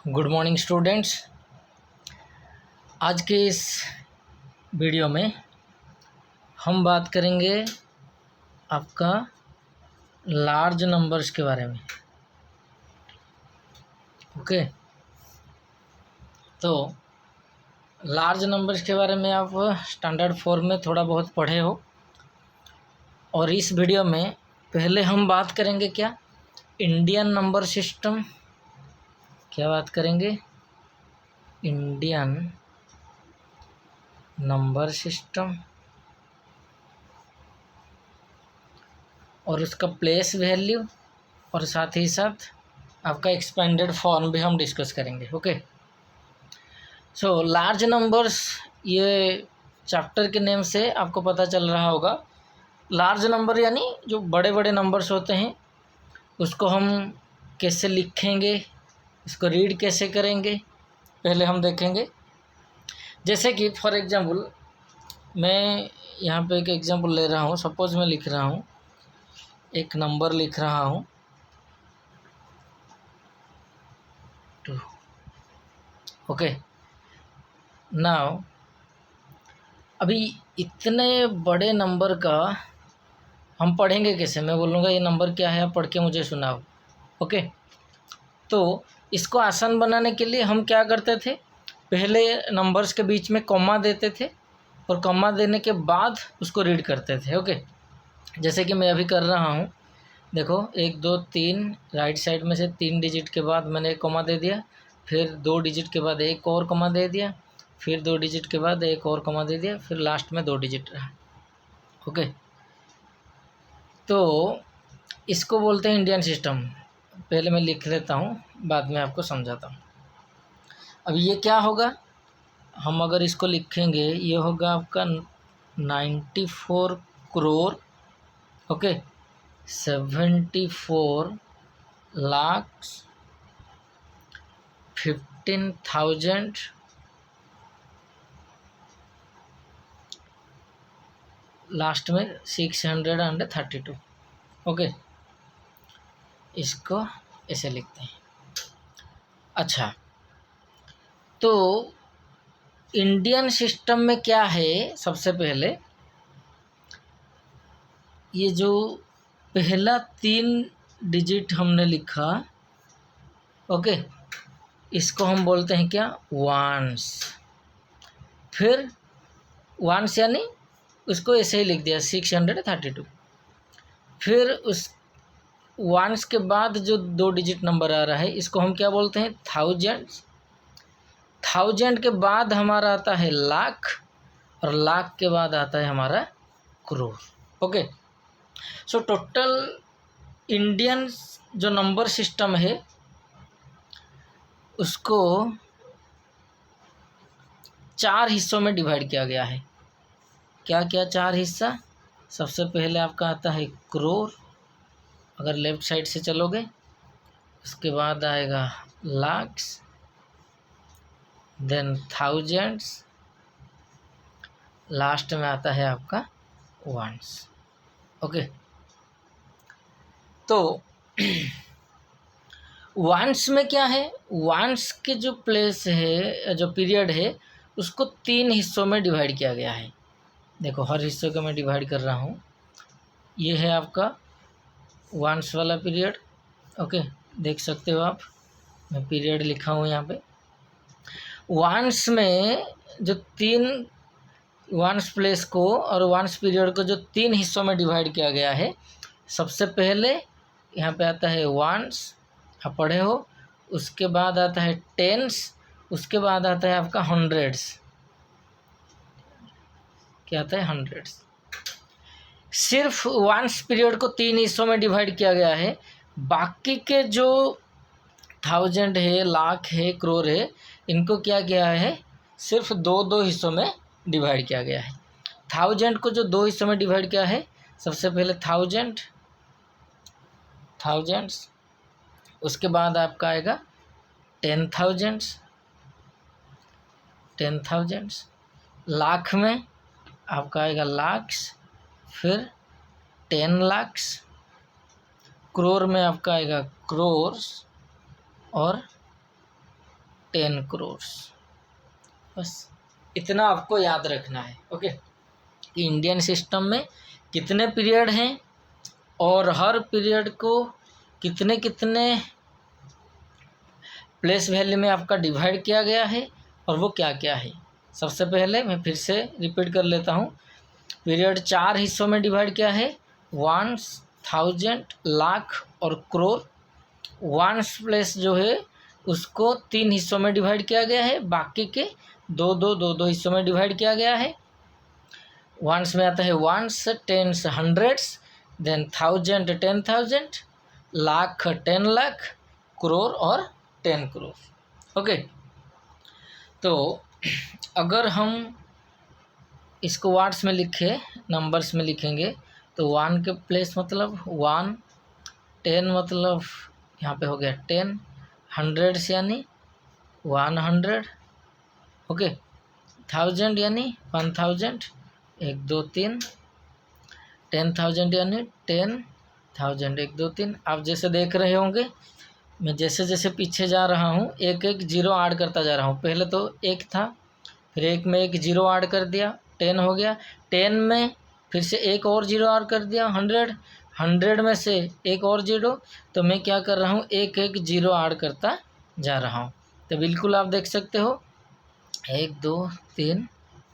Good morning students. आज के इस वीडियो में हम बात करेंगे आपका लार्ज नंबर्स के बारे में। ओके, तो लार्ज नंबर्स के बारे में आप स्टैंडर्ड 4 में थोड़ा बहुत पढ़े हो, और इस वीडियो में पहले हम बात करेंगे क्या, इंडियन नंबर सिस्टम। क्या बात करेंगे? इंडियन नंबर सिस्टम और उसका प्लेस वैल्यू, और साथ ही साथ आपका एक्सपेंडेड फॉर्म भी हम डिस्कस करेंगे। ओके, सो लार्ज नंबर्स, ये चैप्टर के नेम से आपको पता चल रहा होगा। लार्ज नंबर यानी जो बड़े बड़े नंबर्स होते हैं, उसको हम कैसे लिखेंगे, इसको रीड कैसे करेंगे, पहले हम देखेंगे। जैसे कि फॉर एग्जांपल मैं यहाँ पे एक एग्जांपल ले रहा हूँ। सपोज़ मैं लिख रहा हूँ, एक नंबर लिख रहा हूँ 2। ओके, नाउ अभी इतने बड़े नंबर का हम पढ़ेंगे कैसे? मैं बोलूँगा ये नंबर क्या है, आप पढ़ के मुझे सुनाओ। ओके, तो इसको आसान बनाने के लिए हम क्या करते थे, पहले नंबर्स के बीच में कॉमा देते थे, और कॉमा देने के बाद उसको रीड करते थे। ओके, जैसे कि मैं अभी कर रहा हूँ, देखो 1 2 3, राइट साइड में से 3 डिजिट के बाद मैंने एक कॉमा दे दिया, फिर 2 डिजिट के बाद एक और कॉमा दे दिया, फिर 2 डिजिट के बाद एक और कॉमा दे दिया, फिर लास्ट में 2 डिजिट रहा। ओके, तो इसको बोलते हैं इंडियन सिस्टम। पहले मैं लिख लेता हूँ, बाद में आपको समझाता हूँ। अब ये क्या होगा, हम अगर इसको लिखेंगे, ये होगा आपका 94 करोड़। ओके, 74 लाख 15,000 लास्ट में 632। ओके, इसको ऐसे लिखते हैं। अच्छा, तो इंडियन सिस्टम में क्या है, सबसे पहले ये जो पहला 3 डिजिट हमने लिखा, ओके, इसको हम बोलते हैं क्या, वंस। फिर वंस यानी उसको ऐसे ही लिख दिया 632। फिर उस वंस के बाद जो 2 डिजिट नंबर आ रहा है, इसको हम क्या बोलते हैं, थाउजेंड्स। थाउजेंड के बाद हमारा आता है लाख, और लाख के बाद आता है हमारा crore. Okay, so total Indian जो नंबर सिस्टम है, उसको 4 हिस्सों में डिवाइड किया गया है। क्या क्या 4 हिस्सा? सबसे पहले आपका आता है करोड़, अगर लेफ्ट साइड से चलोगे। उसके बाद आएगा लाख्स, देन थाउजेंड्स, लास्ट में आता है आपका वंस। ओके, तो वंस में क्या है, वंस के जो प्लेस है, जो पीरियड है, उसको 3 हिस्सों में डिवाइड किया गया है। देखो हर हिस्से को मैं डिवाइड कर रहा हूँ। ये है आपका वंस वाला पीरियड। ओके, देख सकते हो आप, मैं पीरियड लिखा हूँ यहाँ पे। वंस में जो 3 वंस प्लेस को और वंस पीरियड को जो 3 हिस्सों में डिवाइड किया गया है, सबसे पहले यहाँ पे आता है वंस, आप पढ़े हो। उसके बाद आता है टेंस, उसके बाद आता है आपका हंड्रेड्स। क्या आता है, हंड्रेड्स। सिर्फ वंस पीरियड को 3 हिस्सों में डिवाइड किया गया है। बाकी के जो थाउजेंड है, लाख है, करोड़ है, इनको क्या किया है, सिर्फ 2 हिस्सों में डिवाइड किया गया है। थाउजेंड को जो 2 हिस्सों में डिवाइड किया है, सबसे पहले थाउजेंड्स, उसके बाद आपका आएगा 10,000, लाख में आपका आएगा लाख्स, फिर 10 लाख्स, करोड़ में आपका आएगा क्रोर्स, और 10 करोड़। बस इतना आपको याद रखना है। ओके, कि इंडियन सिस्टम में कितने पीरियड हैं और हर पीरियड को कितने कितने प्लेस वैल्यू में आपका डिवाइड किया गया है और वो क्या क्या है। सबसे पहले मैं फिर से रिपीट कर लेता हूँ। पीरियड 4 हिस्सों में डिवाइड किया है, वंस, थाउजेंड, लाख और करोड़। वंस प्लेस जो है उसको 3 हिस्सों में डिवाइड किया गया है, बाकी के दो हिस्सों में डिवाइड किया गया है। वंस में आता है ones, tens, hundreds, then thousand 10,000, lakh 10 lakh, crore और 10 करोड़। ओके, तो अगर हम इसको वार्ड्स में लिखे, नंबर्स में लिखेंगे तो 1 के प्लेस मतलब 1, 10 मतलब यहाँ पे हो गया 10, हंड्रेड्स यानी 100, ओके, 1000 यानी 1000, 1 2 3, 10,000 यानी 10,000, 1 2 3। आप जैसे देख रहे होंगे मैं जैसे जैसे पीछे जा रहा हूँ एक एक जीरो ऐड करता जा रहा हूँ। पहले तो 1 था, फिर 1 में एक जीरो ऐड कर दिया, 10 हो गया। 10 में फिर से एक और जीरो ऐड कर दिया, 100, 100 में से एक और जीरो। तो मैं क्या कर रहा हूँ, एक एक जीरो ऐड करता जा रहा हूँ। तो बिल्कुल आप देख सकते हो 1 2 3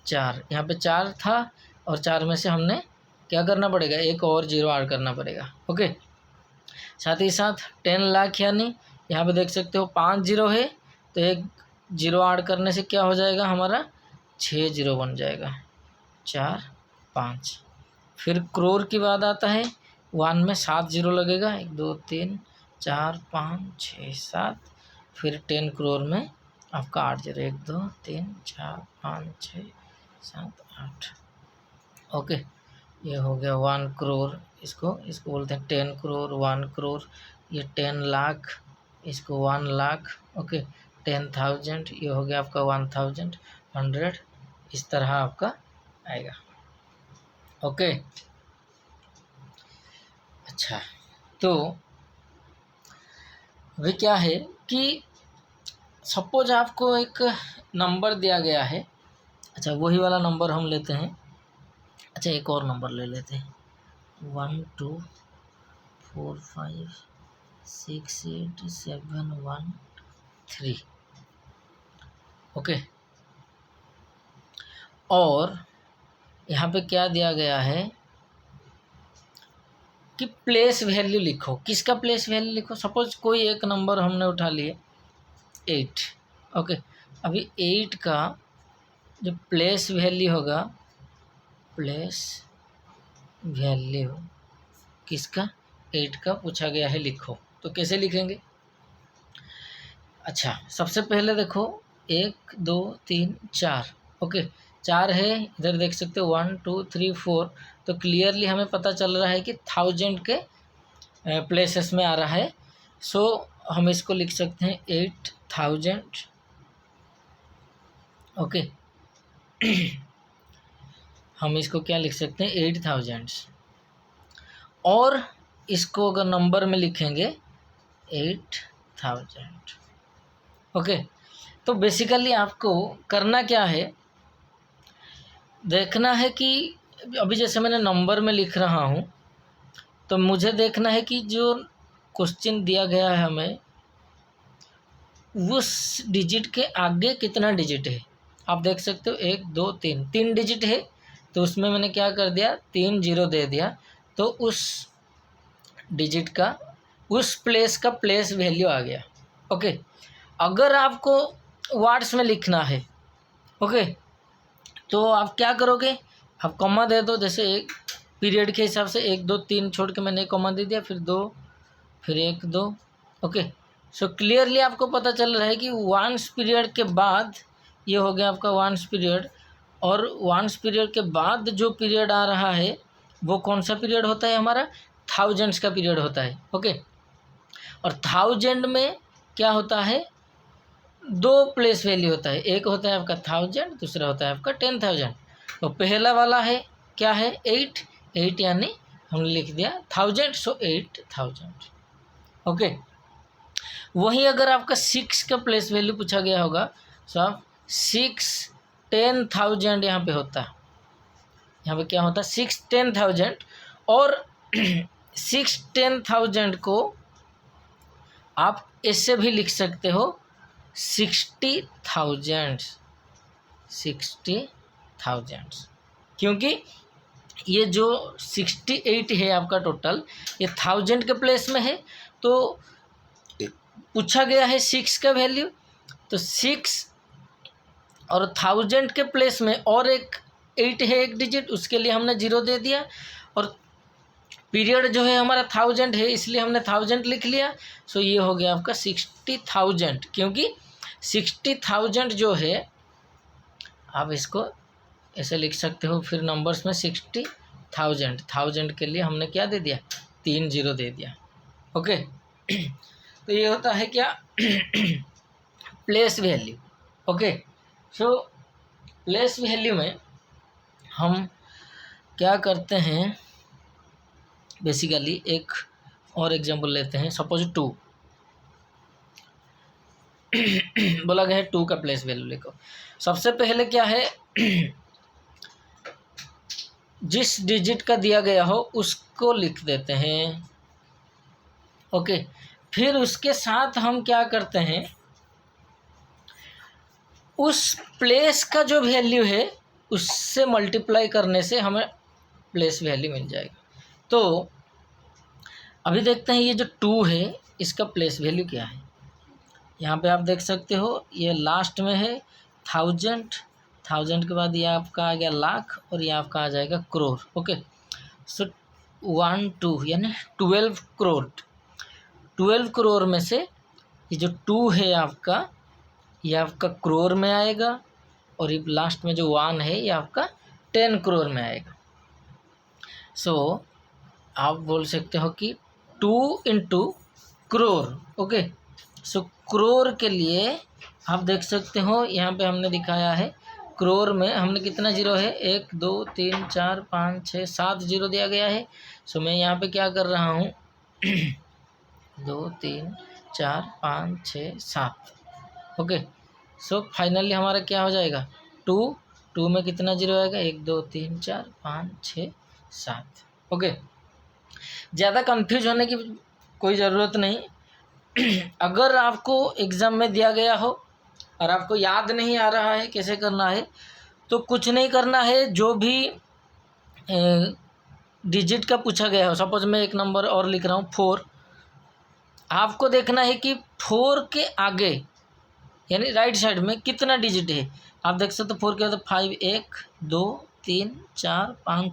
4, यहाँ पे 4 था और 4 में से हमने क्या करना पड़ेगा, एक और जीरो ऐड करना पड़ेगा। ओके, साथ ही साथ 10 लाख यानी यहाँ पे देख सकते हो 5 जीरो है, तो एक जीरो ऐड करने से क्या हो जाएगा, हमारा 6 जीरो बन जाएगा, 4 5। फिर करोड़ की बात आता है, 1 में 7 जीरो लगेगा, 1 2 3 4 5 6 7। फिर 10 करोड़ में आपका 8 जीरो, 1 2 3 4 5 6 7 8। ओके, ये हो गया 1 करोड़। इसको बोलते हैं 10 करोड़, 1 करोड़। ये 10 लाख, इसको 1 लाख। ओके, 10,000, ये हो गया आपका 1000, 100, इस तरह आपका आएगा। ओके, अच्छा, तो अभी क्या है कि सपोज आपको एक नंबर दिया गया है। अच्छा, वही वाला नंबर हम लेते हैं। अच्छा, एक और नंबर ले लेते हैं, 1 2 4 5 6 8 7 1 3। ओके, और यहाँ पे क्या दिया गया है कि प्लेस वैल्यू लिखो। किसका प्लेस वैल्यू लिखो, सपोज कोई एक नंबर हमने उठा लिए 8। ओके, अभी 8 का जो प्लेस वैल्यू होगा, प्लेस वैल्यू किसका, 8 का पूछा गया है, लिखो। तो कैसे लिखेंगे। अच्छा, सबसे पहले देखो 1 2 3 4। ओके, 4 है, इधर देख सकते हो 1 2 3 4। तो क्लियरली हमें पता चल रहा है कि 1000 के प्लेसेस में आ रहा है। सो हम इसको लिख सकते हैं 8000। ओके, हम इसको क्या लिख सकते हैं, 8000। और इसको अगर नंबर में लिखेंगे 8000। ओके, तो बेसिकली आपको करना क्या है, देखना है कि अभी जैसे मैंने नंबर में लिख रहा हूँ, तो मुझे देखना है कि जो क्वेश्चन दिया गया है हमें, उस डिजिट के आगे कितना डिजिट है। आप देख सकते हो 1 2 3 डिजिट है, तो उसमें मैंने क्या कर दिया, 3 जीरो दे दिया। तो उस डिजिट का, उस प्लेस का प्लेस वैल्यू आ गया। ओके, अगर आपको वर्ड्स में लिखना है, ओके, तो आप क्या करोगे, आप कॉमा दे दो। जैसे एक पीरियड के हिसाब से 1 2 3 छोड़ के मैंने कॉमा दे दिया, फिर 2, फिर 1 2। ओके, सो क्लियरली आपको पता चल रहा है कि वंस पीरियड के बाद ये हो गया आपका वंस पीरियड, और वंस पीरियड के बाद जो पीरियड आ रहा है वो कौन सा पीरियड होता है, हमारा थाउजेंड्स का पीरियड होता है। ओके, और 1000 में क्या होता है, 2 प्लेस वैल्यू होता है, एक होता है आपका 1000, दूसरा होता है आपका 10,000। तो पहला वाला है क्या है, 8 यानी हमने लिख दिया 1000, सो 8000। ओके, वहीं अगर आपका 6 का प्लेस वैल्यू पूछा गया होगा तो आप 6 10,000 यहाँ पे होता है, यहाँ पे क्या होता है 6 10,000, और 6 10,000 को आप ऐसे भी लिख सकते हो 60,000, 60,000, क्योंकि ये जो 68 है आपका टोटल, ये 1000 के प्लेस में है, तो पूछा गया है 6 का वैल्यू, तो 6 और 1000 के प्लेस में और एक 8 है एक डिजिट, उसके लिए हमने 0 दे दिया, और पीरियड जो है हमारा 1000 है इसलिए हमने 1000 लिख लिया। सो ये हो गया आपका 60,000, क्योंकि 60,000 जो है आप इसको ऐसे लिख सकते हो, फिर नंबर्स में 60,000, 1000 के लिए हमने क्या दे दिया 3 0 दे दिया। ओके तो ये होता है क्या place value. Okay so place value में हम क्या करते हैं, बेसिकली एक और एग्जांपल लेते हैं। सपोज 2 बोला गया है 2 का प्लेस वैल्यू लिखो। सबसे पहले क्या है जिस डिजिट का दिया गया हो उसको लिख देते हैं। ओके फिर उसके साथ हम क्या करते हैं, उस प्लेस का जो वैल्यू है उससे मल्टीप्लाई करने से हमें प्लेस वैल्यू मिल जाएगा। तो अभी देखते हैं ये जो 2 है इसका प्लेस वैल्यू क्या है। यहाँ पे आप देख सकते हो ये लास्ट में है 1000, 1000 के बाद ये आपका आ गया लाख, और ये आपका आ जाएगा करोड़। ओके सो 1 2 यानी 12 करोड़। 12 करोड़ में से ये जो 2 है आपका, ये आपका करोड़ में आएगा, और ये लास्ट में जो 1 है ये आपका 10 करोड़ में आएगा। सो आप बोल सकते हो कि 2 into crore. Okay so crore के लिए आप देख सकते हो यहाँ पे हमने दिखाया है करोड़ में हमने कितना जीरो है 1 2 3 4 5 6 7 जीरो दिया गया है। सो मैं यहाँ पे क्या कर रहा हूँ 2 3 4 5 6 7। ओके सो फाइनली हमारा क्या हो जाएगा 2 में कितना जीरो आएगा 1 2 3 4 5 6 7। ओके ज़्यादा कंफ्यूज होने की कोई ज़रूरत नहीं। अगर आपको एग्ज़ाम में दिया गया हो और आपको याद नहीं आ रहा है कैसे करना है, तो कुछ नहीं करना है, जो भी डिजिट का पूछा गया हो, सपोज मैं एक नंबर और लिख रहा हूँ 4, आपको देखना है कि 4 के आगे यानी राइट साइड में कितना डिजिट है। आप देख सकते हो 4 के बाद 5 1 2 3 4 5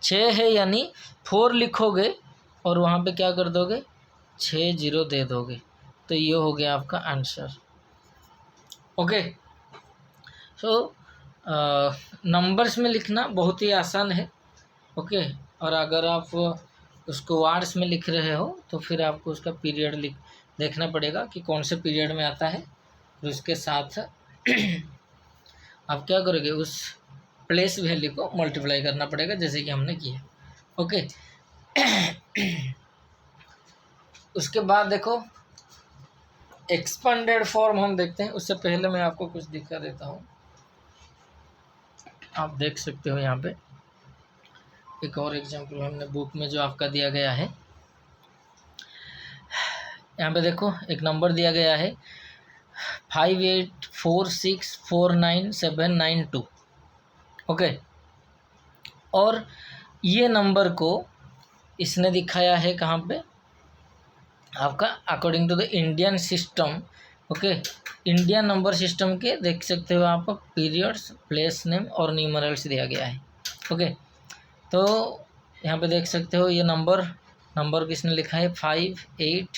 6 है, यानी 4 लिखोगे और वहाँ पे क्या कर दोगे 6 0 दे दोगे, तो ये हो गया आपका आंसर। ओके सो नंबर्स में लिखना बहुत ही आसान है। ओके और अगर आप उसको वर्ड्स में लिख रहे हो तो फिर आपको उसका पीरियड देखना पड़ेगा कि कौन से पीरियड में आता है, और उसके साथ आप क्या करोगे उस प्लेस वैल्यू को मल्टीप्लाई करना पड़ेगा, जैसे कि हमने किया। ओके उसके बाद देखो एक्सपेंडेड फॉर्म हम देखते हैं। उससे पहले मैं आपको कुछ दिखा देता हूँ। आप देख सकते हो यहाँ पे एक और एग्जांपल हमने बुक में जो आपका दिया गया है, यहाँ पे देखो एक नंबर दिया गया है 5846499792। ओके और ये नंबर को इसने दिखाया है कहाँ पे आपका according to the Indian system. Okay Indian number system के देख सकते हो आप पीरियड्स, प्लेस नेम और न्यूमरल्स दिया गया है। ओके तो यहाँ पे देख सकते हो ये नंबर किसने लिखा है 58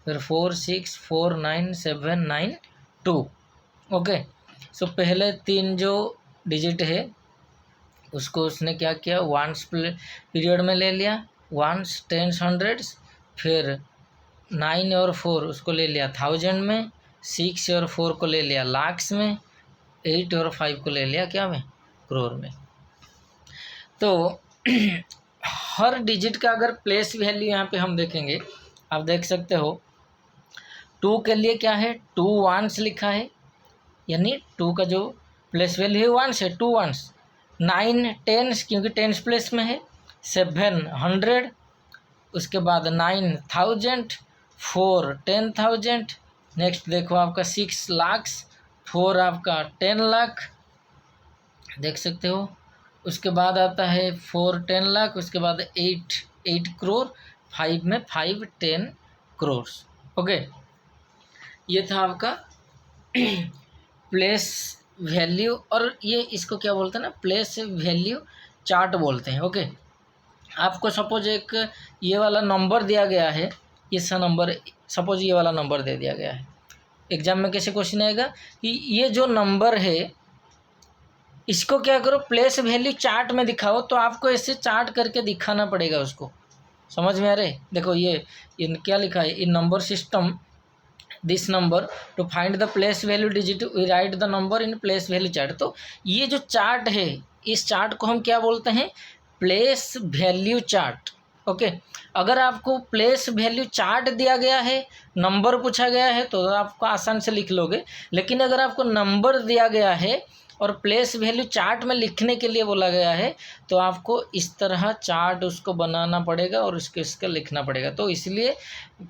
फिर 46499792। ओके सो पहले 3 जो डिजिट है उसको उसने क्या किया वंस पीरियड में ले लिया, वंस टेंस हंड्रेड्स, फिर 9 और 4 उसको ले लिया 1000 में, 6 और 4 को ले लिया लाख्स में, 8 और 5 को ले लिया क्या में करोड़ में। तो हर डिजिट का अगर प्लेस वैल्यू यहाँ पे हम देखेंगे, आप देख सकते हो 2 के लिए क्या है, 2 वंस लिखा है, यानी 2 का जो प्लेस वैल्यू है वंस है, 2 वंस। 9 टेंस क्योंकि टेंस प्लेस में है। 700, उसके बाद 9000, 4 10,000। नेक्स्ट देखो आपका 6 लाख, 4 आपका 10 लाख, देख सकते हो। उसके बाद आता है 4 10 लाख, उसके बाद 8 करोड़, 5 में 5 10 करोड़। ओके, ये था आपका प्लेस वैल्यू, और ये इसको क्या बोलते हैं ना, प्लेस वैल्यू चार्ट बोलते हैं। ओके, आपको सपोज एक ये वाला नंबर दिया गया है, इस नंबर, सपोज ये वाला नंबर दे दिया गया है। एग्जाम में कैसे क्वेश्चन आएगा कि ये जो नंबर है इसको क्या करो, प्लेस वैल्यू चार्ट में दिखाओ। तो आपको ऐसे चार्ट करके दिखाना पड़ेगा उसको, समझ में आ रहे। देखो ये इन क्या लिखा है, in number system this number to find the place value digit we write the number in place value chart. तो ये जो चार्ट है, इस चार्ट को हम क्या बोलते हैं, प्लेस वैल्यू चार्ट। ओके, अगर आपको प्लेस वैल्यू चार्ट दिया गया है, नंबर पूछा गया है, तो आपको आसान से लिख लोगे। लेकिन अगर आपको नंबर दिया गया है और प्लेस वैल्यू चार्ट में लिखने के लिए बोला गया है, तो आपको इस तरह चार्ट उसको बनाना पड़ेगा और उसके इसका लिखना पड़ेगा। तो इसलिए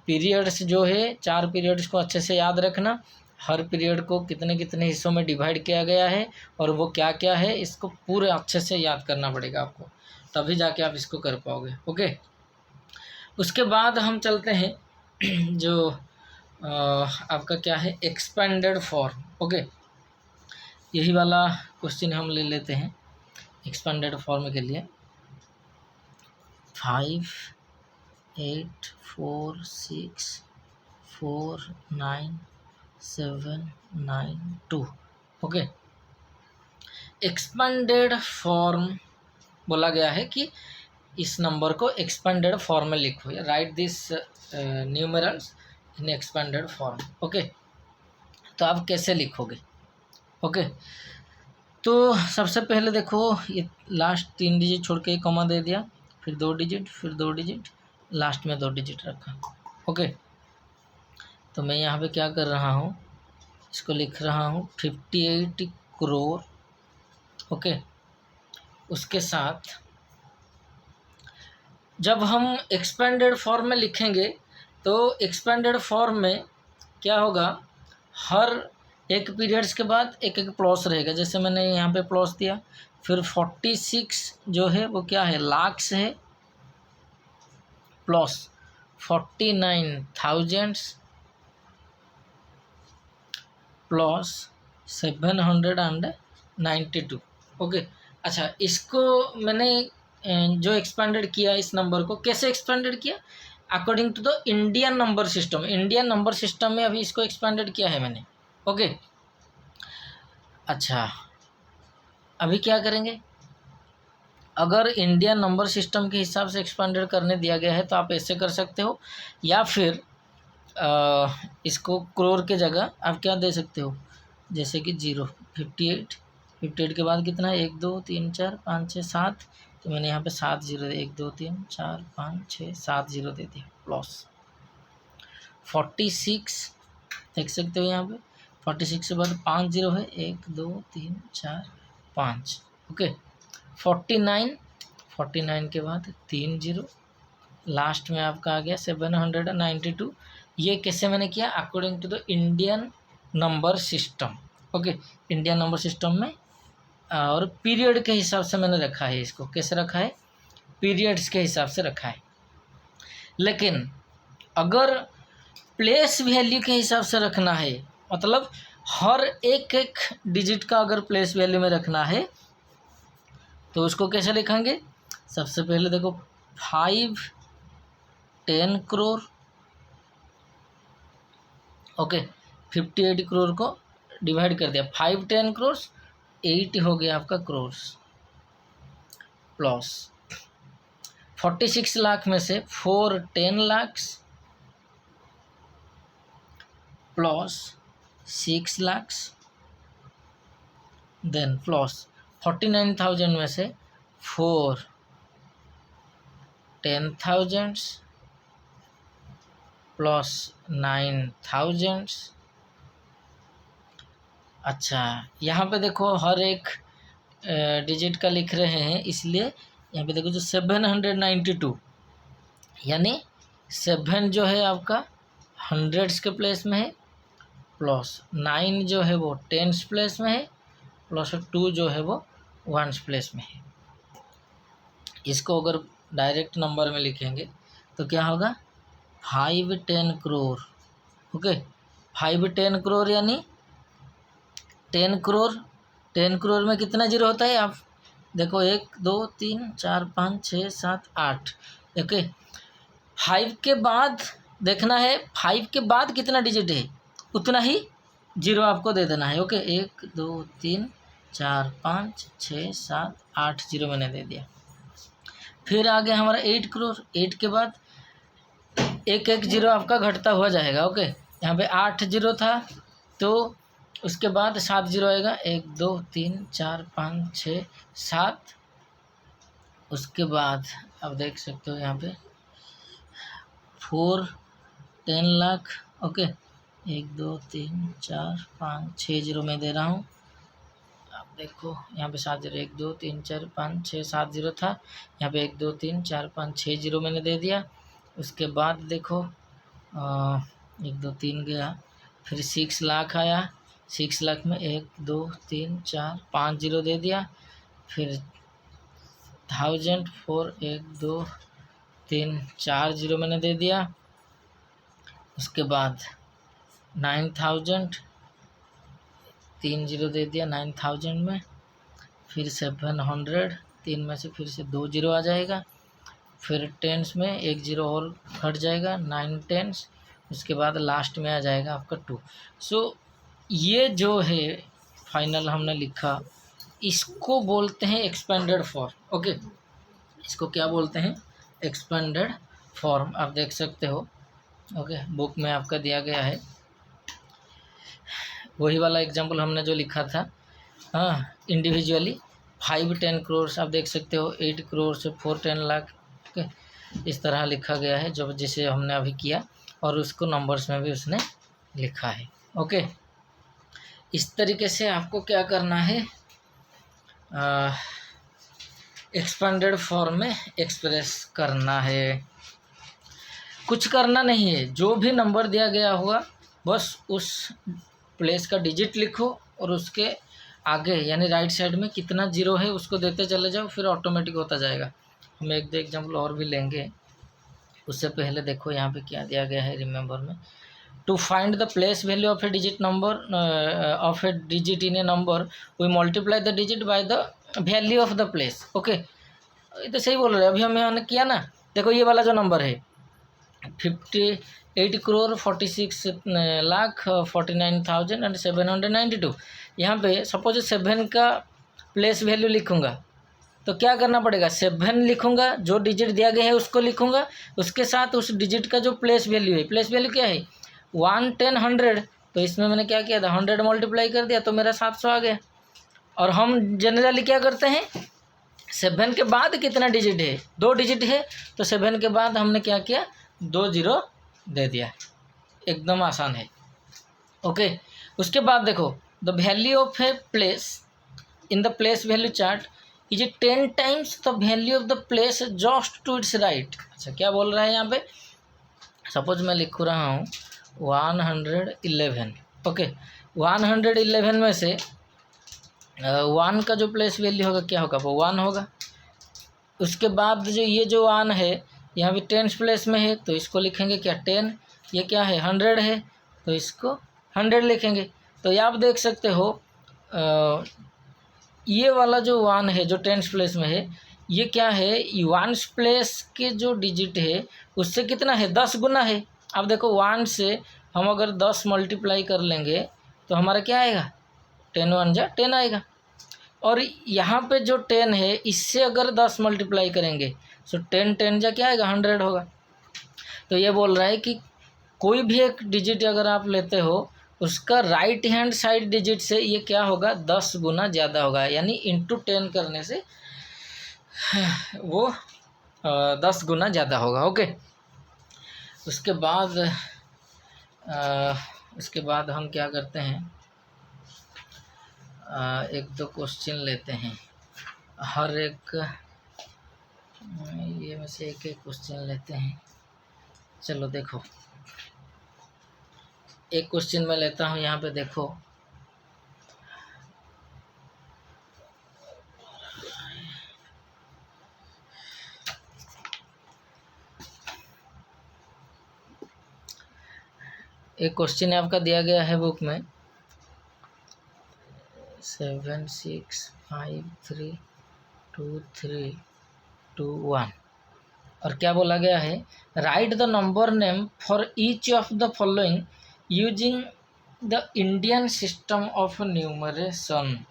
पीरियड्स जो है, 4 पीरियड्स को अच्छे से याद रखना। हर पीरियड को कितने कितने हिस्सों में डिवाइड किया गया है और वो क्या क्या है, इसको पूरे अच्छे से याद करना पड़ेगा आपको, तभी जाके आप इसको कर पाओगे। ओके, उसके बाद हम चलते हैं जो आपका क्या है, एक्सपेंडेड फॉर्म। ओके, यही वाला क्वेश्चन हम ले लेते हैं एक्सपेंडेड फॉर्म के लिए। 5 8 4 6 4 9 7 9 2। ओके, एक्सपेंडेड फॉर्म बोला गया है कि इस नंबर को एक्सपेंडेड फॉर्म में लिखो, या right this numerals in expanded form. Okay, तो आप कैसे लिखोगे। ओके, तो सबसे पहले देखो, ये लास्ट 3 डिजिट छोड़ के कॉमा दे दिया, फिर 2 डिजिट, फिर 2 डिजिट, लास्ट में 2 डिजिट रखा। ओके, तो मैं यहाँ पे क्या कर रहा हूँ, इसको लिख रहा हूँ 58 करोड़। ओके, उसके साथ जब हम एक्सपेंडेड फॉर्म में लिखेंगे, तो एक्सपेंडेड फॉर्म में क्या होगा, हर एक पीरियड्स के बाद एक एक प्लस रहेगा। जैसे मैंने यहाँ पे प्लस दिया, फिर 46 जो है वो क्या है, लाख्स है, प्लस 49,000 प्लस 792। ओके, अच्छा, इसको मैंने जो एक्सपेंडेड किया इस नंबर को, कैसे एक्सपेंडेड किया, according to the Indian number system. Indian number system में अभी इसको एक्सपेंडेड किया है मैंने। ओके, अच्छा, अभी क्या करेंगे, अगर इंडियन नंबर सिस्टम के हिसाब से एक्सपेंडेड करने दिया गया है तो आप ऐसे कर सकते हो, या फिर इसको करोड़ के जगह आप क्या दे सकते हो, जैसे कि 0 58 के बाद कितना है, 1 2 3 4 5 6 7, तो मैंने यहाँ पे 7 0 1 2 3 4 5 6 7 0 दे दिया, प्लस 46 देख सकते हो यहाँ पे, 46 के बाद 5 0 है, 1 2 3 4 5। ओके, 49 के बाद 3 0, लास्ट में आपका आ गया 792। ये कैसे मैंने किया, according to the Indian number system. Okay, Indian number system में और पीरियड के हिसाब से मैंने रखा है, इसको कैसे रखा है, पीरियड्स के हिसाब से रखा है। लेकिन अगर प्लेस वैल्यू के हिसाब से रखना है, मतलब हर एक एक डिजिट का अगर प्लेस वैल्यू में रखना है, तो उसको कैसे लिखेंगे, सबसे पहले देखो 5 10 करोड़। ओके, 58 करोड़ को डिवाइड कर दिया, 5 10 करोड़, 8 हो गया आपका करोड़, प्लस 46 लाख में से 4 10 lakh, plus 6 lakh, then plus 49,000 में से 4 10,000, प्लस 9000। अच्छा, यहाँ पे देखो हर एक डिजिट का लिख रहे हैं, इसलिए यहाँ पे देखो जो 792, यानी 7 जो है आपका हंड्रेड्स के प्लेस में है, प्लस 9 जो है वो टेंस प्लेस में है, प्लस 2 जो है वो वंस प्लेस में है। इसको अगर डायरेक्ट नंबर में लिखेंगे तो क्या होगा, 510 करोड़। ओके, 510 करोड़ यानी 10 करोड़। 10 करोड़ में कितना जीरो होता है, आप देखो 1 2 3 4 5 6 7 8। ओके, 5 के बाद देखना है, 5 के बाद कितना डिजिट है उतना ही जीरो आपको दे देना है। ओके, 1 2 3 4 5 6 7 8 जीरो मैंने दे दिया। फिर आगे हमारा 8 करोड़। 8 के बाद एक एक जीरो आपका घटता हुआ जाएगा। ओके, यहाँ पे 8 जीरो था तो उसके बाद 7 जीरो आएगा, 1 2 3 4 5 6 7। उसके बाद आप देख सकते हो यहाँ पे 4 10 लाख। ओके, 1 2 3 4 5 6 जीरो मैं दे रहा हूँ। आप देखो यहाँ पे 7 जीरो, 1 2 3 4 5 6 7 जीरो था, यहाँ पे 1 2 3 4 5 6 जीरो मैंने दे दिया। उसके बाद देखो 1 2 3 गया, फिर 6 लाख आया, 6 लाख में 1 2 3 4 5 जीरो दे दिया। फिर 1000 4 1 2 3 4 जीरो मैंने दे दिया। उसके बाद 9000 3 जीरो दे दिया 9000 में। फिर 700 3 में से फिर से 2 जीरो आ जाएगा। फिर टेंस में 1 जीरो और घट जाएगा, 9 टेंस। उसके बाद लास्ट में आ जाएगा आपका 2। सो ये जो है फाइनल हमने लिखा, इसको बोलते हैं एक्सपेंडेड फॉर्म। ओके, इसको क्या बोलते हैं, एक्सपेंडेड फॉर्म। आप देख सकते हो ओके, बुक में आपका दिया गया है, वही वाला एग्जाम्पल हमने जो लिखा था। हाँ, इंडिविजुअली 5-10 करोड़ आप देख सकते हो, 8 करोड़ से 4-10 लाख। ओके, इस तरह लिखा गया है जो जिसे हमने अभी किया, और उसको नंबर्स में भी उसने लिखा है। ओके, इस तरीके से आपको क्या करना है, एक्सपेंडेड फॉर्म में एक्सप्रेस करना है। कुछ करना नहीं है, जो भी नंबर दिया गया होगा बस उस प्लेस का डिजिट लिखो और उसके आगे यानी राइट साइड में कितना जीरो है उसको देते चले जाओ, फिर ऑटोमेटिक होता जाएगा। हम एक दो एग्जाम्पल और भी लेंगे, उससे पहले देखो यहाँ पे क्या दिया गया है रिमेंबर में। To find the place value of a digit number of a digit in a number we multiply the digit by the value of the place. Okay, ये तो सही बोल रहे हैं, अभी हमने किया ना। देखो ये वाला जो नंबर है 58 करोड़ 46 लाख 49,792, यहाँ पे सपोज 7 का प्लेस वैल्यू लिखूँगा तो क्या करना पड़ेगा, 7 लिखूँगा, जो डिजिट दिया गया है उसको लिखूँगा, उसके साथ उस डिजिट का जो प्लेस वैल्यू है, प्लेस वैल्यू क्या है 1 10 100, तो इसमें मैंने क्या किया था 100 मल्टीप्लाई कर दिया तो मेरा 700 आ गया। और हम जनरली क्या करते हैं, 7 के बाद कितना डिजिट है, 2 डिजिट है, तो 7 के बाद हमने क्या किया 2 जीरो दे दिया, एकदम आसान है। ओके, उसके बाद देखो the value of a place in the place value chart is 10 times the value of the place just to its right. अच्छा, क्या बोल रहा है यहाँ पे, सपोज मैं लिख रहा हूँ 111। ओके, 111 में से 1 का जो प्लेस वैल्यू होगा क्या होगा, वो 1 होगा। उसके बाद जो ये जो 1 है यहाँ पे टेंस प्लेस में है तो इसको लिखेंगे क्या 10, ये क्या है 100 है तो इसको 100 लिखेंगे। तो ये आप देख सकते हो ये वाला जो 1 है जो टेंस प्लेस में है, ये क्या है वंस प्लेस के जो डिजिट है उससे कितना है 10 गुना है। अब देखो 1 से हम अगर 10 मल्टीप्लाई कर लेंगे तो हमारा क्या आएगा 10 1 जा 10 आएगा। और यहाँ पे जो 10 है इससे अगर 10 मल्टीप्लाई करेंगे सो 10 10 जा क्या आएगा 100 होगा। तो ये बोल रहा है कि कोई भी एक डिजिट अगर आप लेते हो उसका राइट हैंड साइड डिजिट से ये क्या होगा 10 गुना ज़्यादा होगा, यानी इंटू 10 करने से वो 10 गुना ज़्यादा होगा। ओके, उसके बाद हम क्या करते हैं, एक दो क्वेश्चन लेते हैं, हर एक ये में से एक एक क्वेश्चन लेते हैं। चलो देखो, एक क्वेश्चन मैं लेता हूँ यहाँ पे, देखो एक क्वेश्चन आपका दिया गया है बुक में 7 6 5 3 2 3 2 1, और क्या बोला गया है, right the number name for each of the following using the Indian system of numeration.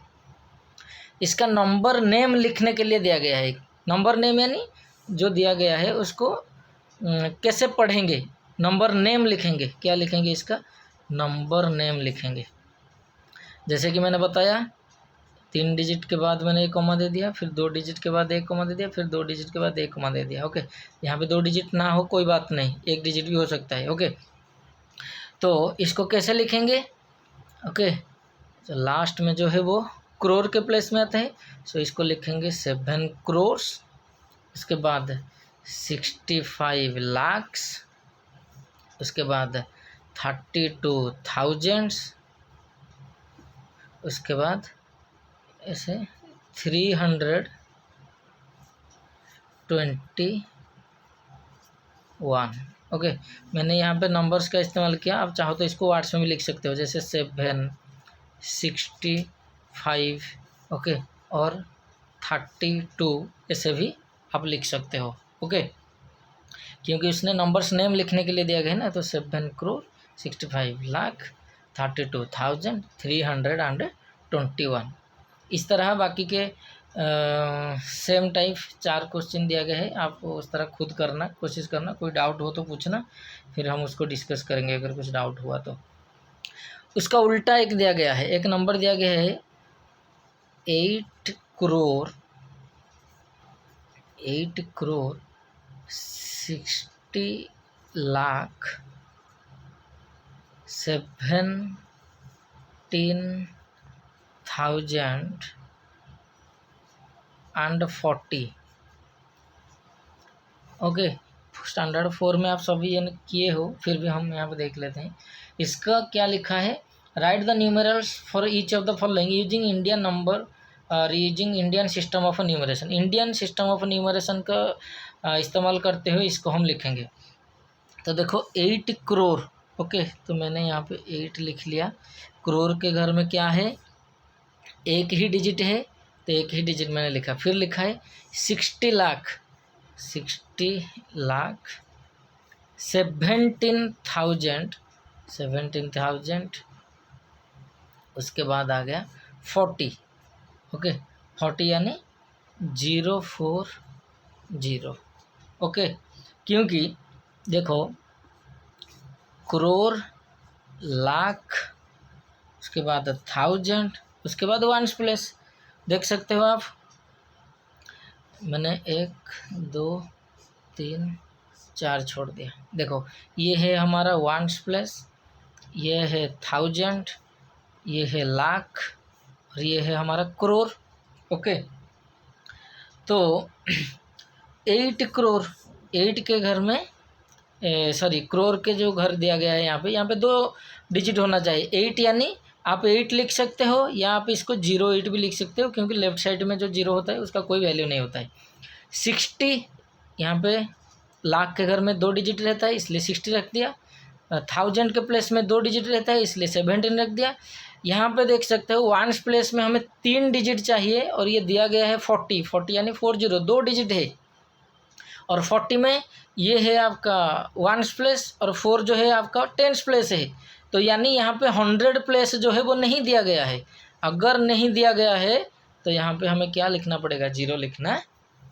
इसका नंबर नेम लिखने के लिए दिया गया है। नंबर नेम यानी जो दिया गया है उसको कैसे पढ़ेंगे, नंबर नेम लिखेंगे। क्या लिखेंगे, इसका नंबर नेम लिखेंगे। जैसे कि मैंने बताया 3 डिजिट के बाद मैंने एक कॉमा दे दिया, फिर 2 डिजिट के बाद एक कॉमा दे दिया, फिर 2 डिजिट के बाद एक कॉमा दे दिया। ओके, यहाँ पे 2 डिजिट ना हो कोई बात नहीं, 1 डिजिट भी हो सकता है। ओके, तो इसको कैसे लिखेंगे। ओके, तो लास्ट में जो है वो करोड़ के प्लेस में आता है, सो इसको लिखेंगे 7 करोड़। उसके बाद 65 लाख, उसके बाद 32,000, उसके बाद ऐसे 321। ओके, मैंने यहाँ पे नंबर्स का इस्तेमाल किया। आप चाहो तो इसको वार्ड्स में भी लिख सकते हो, जैसे 7 65 ओके और 32, ऐसे भी आप लिख सकते हो। ओके, क्योंकि उसने नंबर्स नेम लिखने के लिए दिया गया है ना, तो 7 करोड़ 65 लाख 32,321। इस तरह बाकी के सेम टाइप 4 क्वेश्चन दिया गया है, आप उस तरह खुद करना, कोशिश करना। कोई डाउट हो तो पूछना, फिर हम उसको डिस्कस करेंगे अगर कुछ डाउट हुआ तो। उसका उल्टा एक दिया गया है, एक नंबर दिया गया है 8 करोड़ 60 लाख 17,040। ओके, स्टैंडर्ड 4 में आप सभी किए हो, फिर भी हम यहाँ पे देख लेते हैं। इसका क्या लिखा है, right the numerals for each of the following using Indian number using Indian system of numeration. Indian system of numeration का इस्तेमाल करते हुए इसको हम लिखेंगे। तो देखो 8 करोड़। ओके, तो मैंने यहाँ पे 8 लिख लिया। करोड़ के घर में क्या है, एक ही डिजिट है, तो एक ही डिजिट मैंने लिखा। फिर लिखा है 60 लाख 17,000। उसके बाद आ गया 40। ओके, 40 यानी 040। ओके, क्योंकि देखो करोड़ लाख, उसके बाद 1000, उसके बाद 1 प्लेस। देख सकते हो आप, मैंने 1 2 3 4 छोड़ दिया। देखो ये है हमारा 1 प्लेस, ये है 1000, ये है लाख, और ये है हमारा करोड़। ओके, तो 8 करोड़, 8 के घर में सॉरी करोड़ के जो घर दिया गया है यहाँ पे 2 डिजिट होना चाहिए। 8 यानी आप 8 लिख सकते हो, या आप इसको 08 भी लिख सकते हो, क्योंकि लेफ्ट साइड में जो 0 होता है उसका कोई वैल्यू नहीं होता है। 60 यहाँ पे लाख के घर में 2 डिजिट रहता है, इसलिए 60 रख दिया। 1000 के प्लेस में 2 डिजिट रहता है, इसलिए 17 रख दिया। यहाँ पे देख सकते हो 1 प्लेस में हमें 3 डिजिट चाहिए, और ये दिया गया है 40 यानी 40, 2 डिजिट है। और 40 में ये है आपका 1 प्लेस, और 4 जो है आपका 10 प्लेस है। तो यानी यहाँ पे 100 प्लेस जो है वो नहीं दिया गया है। अगर नहीं दिया गया है तो यहाँ पे हमें क्या लिखना पड़ेगा, 0 लिखना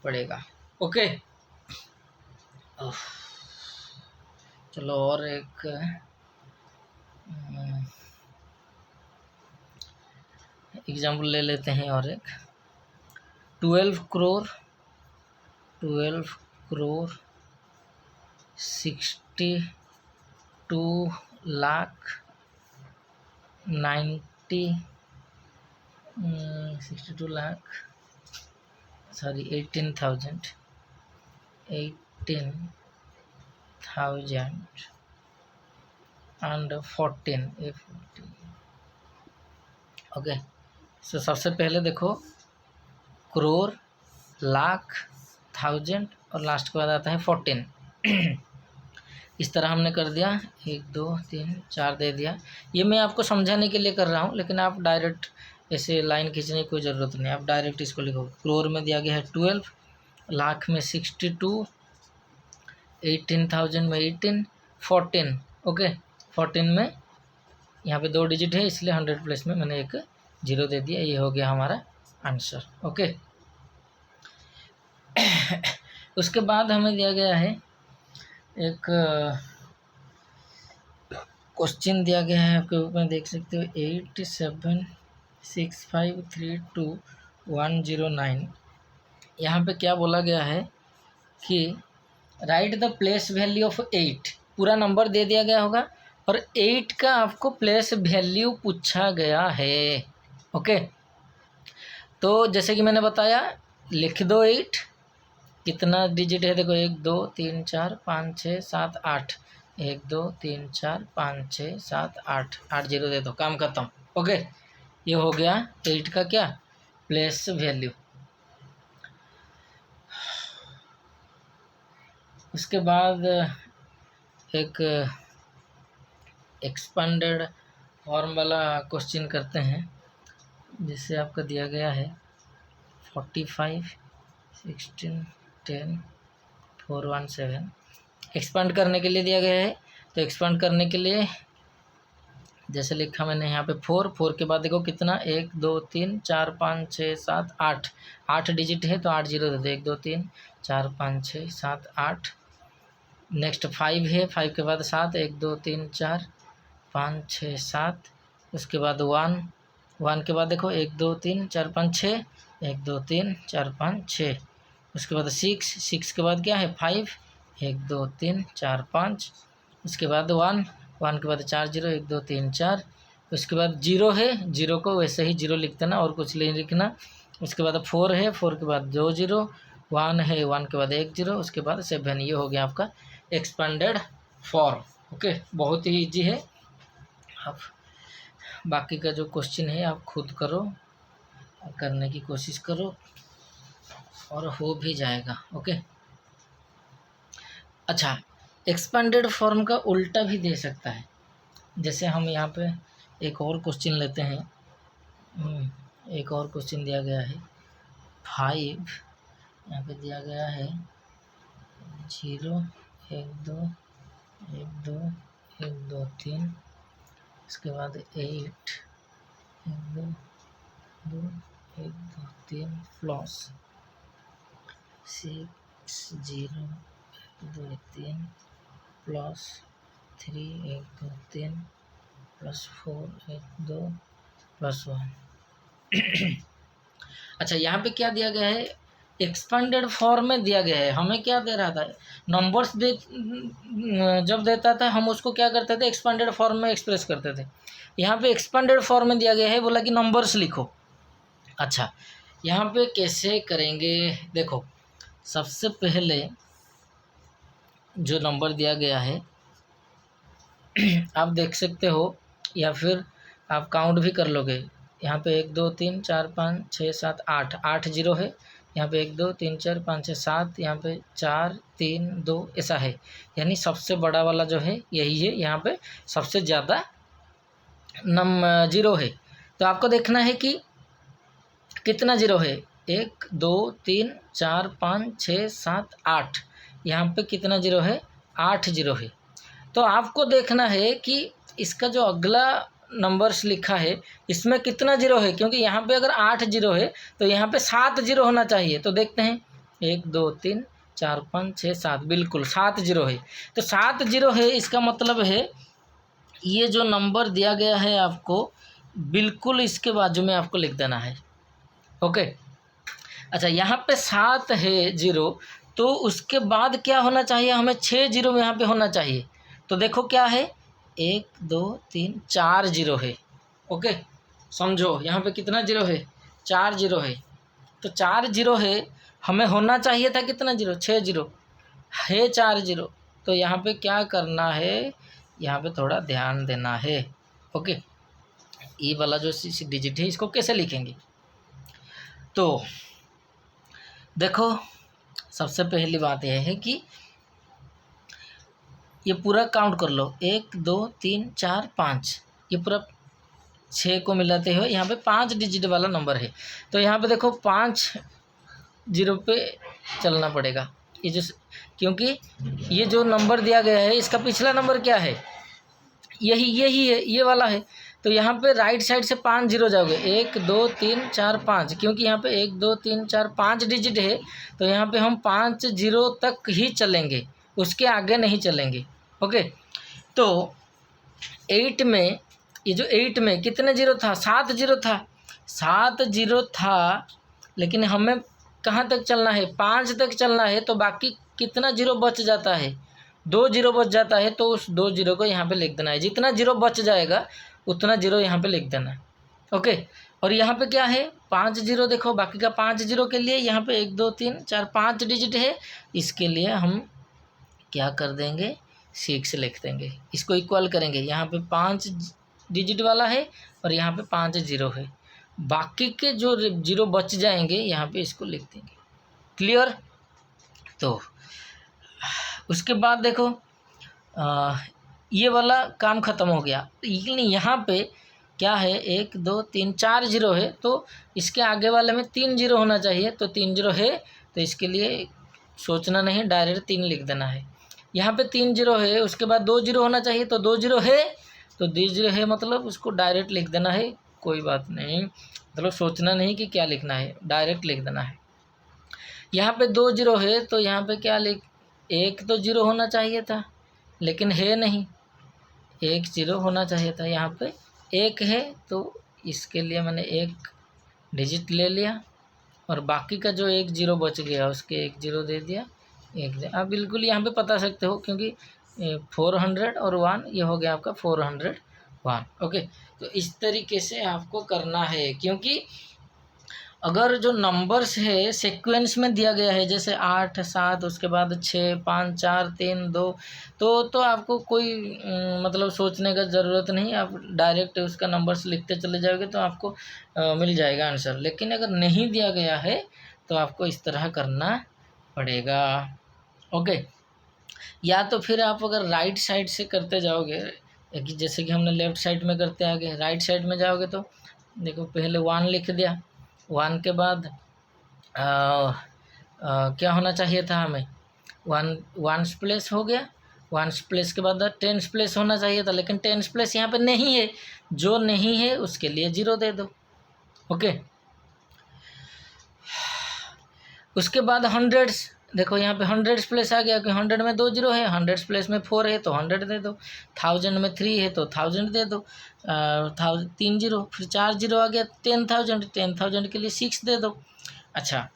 पड़ेगा। ओके, चलो और एक एग्जाम्पल ले लेते हैं। और एक 12 करोड़ 60 18,014 ओके। सो सबसे पहले देखो करोड़, लाख, थाउजेंड और लास्ट के बाद आता है 14। इस तरह हमने कर दिया, 1 2 3 4 दे दिया। ये मैं आपको समझाने के लिए कर रहा हूँ, लेकिन आप डायरेक्ट ऐसे लाइन खींचने की कोई ज़रूरत नहीं, आप डायरेक्ट इसको लिखो। करोड़ में दिया गया है 12, लाख में 62, 18,000 में 18, 14 ओके। 14 में यहाँ पे 2 डिजिट है, इसलिए 100 प्लेस में मैंने एक 0 दे दिया। ये हो गया हमारा आंसर ओके। उसके बाद हमें दिया गया है एक क्वेश्चन दिया गया है, आपके ऊपर देख सकते हो 876532 109। यहाँ पे क्या बोला गया है कि right the place value of 8। पूरा नंबर दे दिया गया होगा और 8 का आपको प्लेस वैल्यू पूछा गया है ओके। तो जैसे कि मैंने बताया, लिख दो 8, कितना डिजिट है देखो, 1 2 3 4 5 6 7 8, 1 2 3 4 5 6 7 8, 8 0 दे दो, काम खत्म ओके। ये हो गया 8 का क्या प्लेस वैल्यू। उसके बाद एक एक्सपांडेड फॉर्म वाला क्वेश्चन करते हैं, जिससे आपका दिया गया है 45 16 10 417। एक्सपांड करने के लिए दिया गया है, तो एक्सपांड करने के लिए जैसे लिखा मैंने यहाँ पे 4 के बाद देखो कितना, 1 2 3 4 5 6 7 8, 8 डिजिट है तो 8 0 दे दो, 1 2 3 4 5 6 7 8। नेक्स्ट 5 है, 5 के बाद 7, 1 2 3 4 5 6 7। उसके बाद 1 के बाद देखो 1 2 3 4 5 6, 1 2 3 4 5 6। उसके बाद 6 के बाद क्या है 5, 1 2 3 4 5। उसके बाद 1 के बाद 4 0, 1 2 3 4। उसके बाद 0 है, 0 को वैसे ही 0 लिख देना और कुछ नहीं लिखना। उसके बाद 4 है, 4 के बाद 2 0, 1 है, 1 के बाद 1 0, उसके बाद 7। ये हो गया आपका एक्सपांडेड फॉर्म ओके। बहुत ही इजी है। आप बाकी का जो क्वेश्चन है आप खुद करो, करने की कोशिश करो और हो भी जाएगा ओके। अच्छा, एक्सपांडेड फॉर्म का उल्टा भी दे सकता है। जैसे हम यहाँ पे एक और क्वेश्चन लेते हैं। एक और क्वेश्चन दिया गया है 5, यहाँ पे दिया गया है 0 1 2 1 2 1 2 3। इसके बाद 8 1 2 2 1 2 3 प्लस 6 0 1 2 3 प्लस 3 1 2 3 प्लस 4 1 2 प्लस 1। अच्छा, यहाँ पे क्या दिया गया है, एक्सपांडेड फॉर्म में दिया गया है। हमें क्या दे रहा था, नंबर्स दे जब देता था हम उसको क्या करते थे, एक्सपांडेड फॉर्म में एक्सप्रेस करते थे। यहाँ पे एक्सपांडेड फॉर्म में दिया गया है, बोला कि नंबर्स लिखो। अच्छा, यहाँ पे कैसे करेंगे, देखो सबसे पहले जो नंबर दिया गया है आप देख सकते हो, या फिर आप काउंट भी कर लोगे। यहाँ पे 1 2 3 4 5 6 7 8, 8 0 है। यहाँ पे 1 2 3 4 5 6 7, यहाँ पे 4 3 2 ऐसा है। यानी सबसे बड़ा वाला जो है यही है, यहाँ पे सबसे ज़्यादा 0 है। तो आपको देखना है कि कितना 0 है, 1 2 3 4 5 6 7 8। यहाँ पे कितना 0 है, 8 0 है। तो आपको देखना है कि इसका जो अगला नंबर्स लिखा है इसमें कितना 0 है, क्योंकि यहाँ पे अगर 8 0 है तो यहाँ पे 7 0 होना चाहिए। तो देखते हैं, 1 2 3 4 5 6 7, बिल्कुल 7 0 है। तो 7 0 है, इसका मतलब है ये जो नंबर दिया गया है आपको बिल्कुल इसके बाजू में आपको लिख देना है ओके। अच्छा, यहाँ पे 7 है 0, तो उसके बाद क्या होना चाहिए, हमें 6 जीरो यहाँ पे होना चाहिए। तो देखो क्या है, 1 2 3 4 जीरो है। ओके, समझो यहाँ पे कितना जीरो है, 4 जीरो है। तो 4 जीरो है, हमें होना चाहिए था कितना जीरो, 6 जीरो है, 4 जीरो। तो यहाँ पे क्या करना है, यहाँ पे थोड़ा ध्यान देना है। ओके, ई वाला जो डिजिट है इसको कैसे लिखेंगे, तो देखो सबसे पहली बात यह है कि ये पूरा काउंट कर लो, 1 2 3 4 5, ये पूरा 6 को मिलाते हुए यहाँ पे 5 डिजिट वाला नंबर है। तो यहाँ पे देखो 5 जीरो पे चलना पड़ेगा, ये जो, क्योंकि ये जो नंबर दिया गया है इसका पिछला नंबर क्या है, यही है, ये वाला है। तो यहाँ पे राइट साइड से 5 जीरो जाओगे, 1 2 3 4 5, क्योंकि यहाँ पे 1 2 3 4 5 डिजिट है। तो यहाँ पे हम 5 जीरो तक ही चलेंगे, उसके आगे नहीं चलेंगे। ओके, तो 8 में, ये जो 8 में कितने जीरो था, 7 जीरो था, 7 जीरो था, लेकिन हमें कहाँ तक चलना है, 5 तक चलना है। तो बाकी कितना जीरो बच जाता है, 2 जीरो बच जाता है। तो उस 2 जीरो को यहाँ पे लिख देना है, जितना जीरो बच जाएगा उतना जीरो यहाँ पे लिख देना है। ओके, और यहाँ पे क्या है, 5 जीरो, देखो बाकी का 5 जीरो के लिए यहाँ पे 1 2 3 4 5 डिजिट है, इसके लिए हम क्या कर देंगे, 6 लिख देंगे, इसको इक्वल करेंगे। यहाँ पे 5 डिजिट वाला है और यहाँ पे 5 जीरो है, बाकी के जो जीरो बच जाएंगे यहाँ पे इसको लिख देंगे। क्लियर, तो उसके बाद देखो ये वाला काम ख़त्म हो गया। लेकिन यहाँ पे क्या है, 1 2 3 4 जीरो है, तो इसके आगे वाले में 3 जीरो होना चाहिए। तो 3 जीरो है, तो इसके लिए सोचना नहीं, डायरेक्ट 3 लिख देना है। यहाँ पे 3 जीरो है, उसके बाद 2 जीरो होना चाहिए, तो 2 जीरो है, तो 2 जीरो है मतलब उसको डायरेक्ट लिख देना है, कोई बात नहीं, मतलब सोचना नहीं कि क्या लिखना है, डायरेक्ट लिख देना है। यहाँ पे 2 जीरो है, तो यहाँ पे क्या लिख, 1 तो जीरो होना चाहिए था लेकिन है नहीं, 1 जीरो होना चाहिए था, यहाँ पे 1 है, तो इसके लिए मैंने 1 डिजिट ले लिया और बाकी का जो 1 जीरो बच गया उसके 1 जीरो दे दिया, 1 आप बिल्कुल यहाँ पे बता सकते हो, क्योंकि 400 और 1 ये हो गया आपका 401। ओके, तो इस तरीके से आपको करना है, क्योंकि अगर जो नंबर्स है सीक्वेंस में दिया गया है, जैसे 8 7 उसके बाद 6 5 4 3 2, तो आपको कोई मतलब सोचने का ज़रूरत नहीं, आप डायरेक्ट उसका नंबर्स लिखते चले जाओगे तो आपको मिल जाएगा आंसर। लेकिन अगर नहीं दिया गया है तो आपको इस तरह करना पड़ेगा। ओके, या तो फिर आप अगर राइट साइड से करते जाओगे, जैसे कि हमने लेफ़्ट साइड में करते आगे, राइट साइड में जाओगे तो देखो पहले 1 लिख दिया, 1 के बाद क्या होना चाहिए था हमें, 1 प्लेस हो गया, 1 प्लेस के बाद 10 प्लेस होना चाहिए था, लेकिन 10 प्लेस यहाँ पे नहीं है, जो नहीं है उसके लिए 0 दे दो। ओके, उसके बाद 100, देखो यहाँ पे 100 प्लेस आ गया कि 100 में 2 जीरो है, 100 प्लेस में 4 है तो 100 दे दो, 1000 में 3 है तो 1000 दे दो, 3 जीरो, फिर 4 जीरो आ गया, 10,000 के लिए 6 दे दो। अच्छा,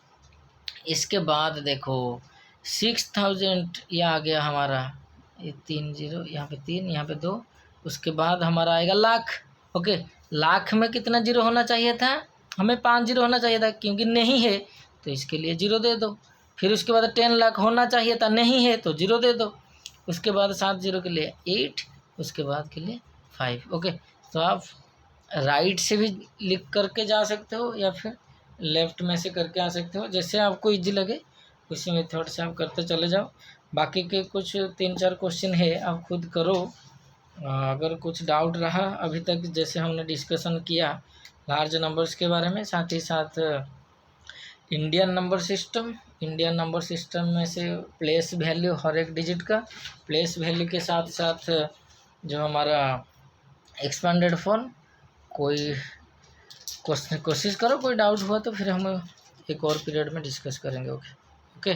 इसके बाद देखो 6000 ये आ गया हमारा, ये 3 जीरो, यहाँ पे 3, यहाँ पे 2, उसके बाद हमारा आएगा लाख। ओके, लाख में कितना जीरो होना चाहिए था, हमें 5 जीरो होना चाहिए था, क्योंकि नहीं है तो इसके लिए 0 दे दो। फिर उसके बाद 10 लाख होना चाहिए था, नहीं है तो 0 दे दो। उसके बाद 7 जीरो के लिए 8, उसके बाद के लिए 5। ओके, तो आप राइट से भी लिख करके जा सकते हो या फिर लेफ़्ट में से करके आ सकते हो, जैसे आपको इजी लगे उसी मेथड से आप करते चले जाओ। बाकी के कुछ 3-4 क्वेश्चन है, आप खुद करो। अगर कुछ डाउट रहा अभी तक, जैसे हमने डिस्कशन किया लार्ज नंबर्स के बारे में, साथ ही साथ इंडियन नंबर सिस्टम में से प्लेस वैल्यू, हर एक डिजिट का प्लेस वैल्यू के साथ साथ जो हमारा एक्सपेंडेड फॉर्म, कोई कोशिश करो, कोई डाउट हुआ तो फिर हम एक और पीरियड में डिस्कस करेंगे। ओके।